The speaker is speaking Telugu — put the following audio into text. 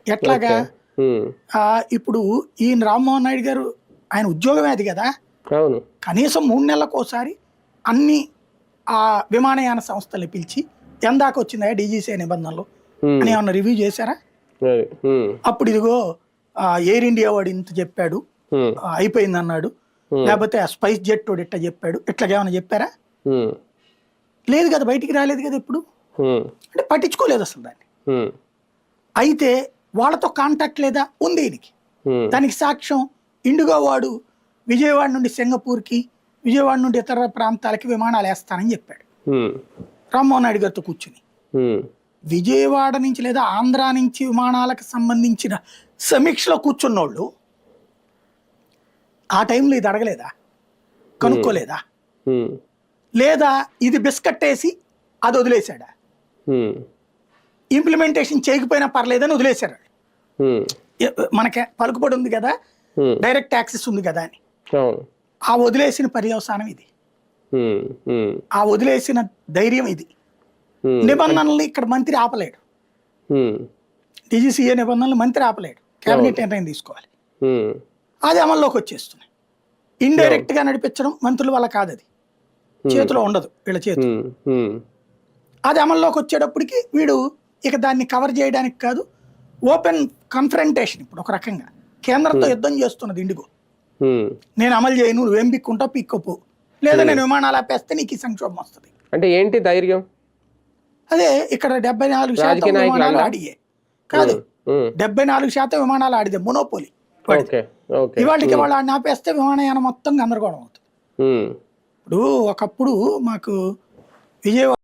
ఎట్లాగా? ఓకే. హ్మ్. ఇప్పుడు ఈయన రామ్మోహన్ నాయుడు గారు ఆయన ఉద్యోగమే అది కదా! అవును. కనీసం 3 నెలలకోసారి అన్ని విమానయాన సంస్థల్ని పిలిచి ఎందాకొచ్చిందయ్యా డీజీసీ నిబంధనలు హ్మ్. అని ఏమన్నా రివ్యూ చేశారా? అది. హ్మ్. అప్పుడు ఇదిగో ఎయిర్ ఇండియా వాడు ఇంత చెప్పాడు, హ్మ్. అయిపోయిందన్నాడు. హ్మ్. లేకపోతే ఆ స్పైస్ జెట్ వాడు ఇట్లా చెప్పాడు. ఇట్లాగేమన్నా చెప్పారా? హ్మ్. లేదు కదా! బయటికి రాలేదు కదా ఎప్పుడు. హ్మ్. అంటే పట్టించుకోలేదు అసలు దాన్ని. హ్మ్. అయితే వాళ్ళతో కాంటాక్ట్ లేదా? ఉంది ఈయనకి. హ్మ్. దానికి సాక్ష్యం ఇండిగో వాడు విజయవాడ నుండి సింగపూర్‌కి, విజయవాడ నుండి ఇతర ప్రాంతాలకి విమానాలు ఏస్తానని చెప్పాడు. హ్మ్. రామ్మోహన్ నాయుడు గారితో కూర్చొని. హ్మ్. విజయవాడ నుంచి లేదా ఆంధ్ర నుంచి విమానాలకు సంబంధించిన సమీక్షలో కూర్చున్నోళ్ళు ఆ టైంలో ఇది అడగలేదా? హ్మ్. కనుక్కోలేదా? హ్మ్. లేదా ఇది బిస్కట్టేసి అది వదిలేసాడా? హ్మ్. ఇంప్లిమెంటేషన్ చేయకపోయినా పర్లేదని వదిలేసారు. హ్మ్. మనకి పలుకుబడి ఉంది కదా! హ్మ్. డైరెక్ట్ యాక్సెస్ ఉంది కదా అని. అవును. ఆ వదిలేసిన పర్యవసానం ఇది. హ్మ్. హ్మ్. ఆ వదిలేసిన ధైర్యం ఇది. హ్మ్. నిబంధనల్ని ఇక్కడ మంత్రి ఆపలేడు. హ్మ్. డీజీసీఏ నిబంధనలు మంత్రి ఆపలేడు. అవును. కేబినెట్ నిర్ణయం తీసుకోవాలి. హ్మ్. అది అమల్లోకి వచ్చేస్తున్నాయి. అవును. ఇండైరెక్ట్‌గా నడిపించడం మంత్రుల వల్ల కాదది. హ్మ్. చేతిలో ఉండదు వీళ్ళ చేతుల్లో. హ్మ్. హ్మ్. అది అమల్లోకి వచ్చేటప్పటికి వీడు ఇక దాన్ని కవర్ చేయడానికి కాదు, ఓపెన్ కన్ఫ్రంటేషన్ ఇప్పుడు ఒక రకంగా. కేంద్రంతో హ్మ్. యుద్ధం చేస్తున్నది ఇండిగో. హ్మ్. నేను అమలు చేయను, నువ్వేం పిక్కుంటావు పిక్కపో. లేదా హ్మ్. నేను విమానాలు ఆపేస్తే నీకు ఈ సంక్షోభం వస్తది. అంటే ఏంటి ధైర్యం? అదే ఇక్కడ 74% రాజకీయ నాయకులు విమానాలు అనరా? ఆడియే. కాదు. హ్మ్. హ్మ్. 74% విమానాలు ఆడిదే. మొనోపోలీ వాడిది. ఓకే. ఓకే. ఇవాళకి హ్మ్. వాళ్ళు ఆడిని ఆపేస్తే విమానయానం మొత్తం గందరగోళం అవుతుంది. హ్మ్. ఇప్పుడు ఒకప్పుడు మాకు విజయవాడ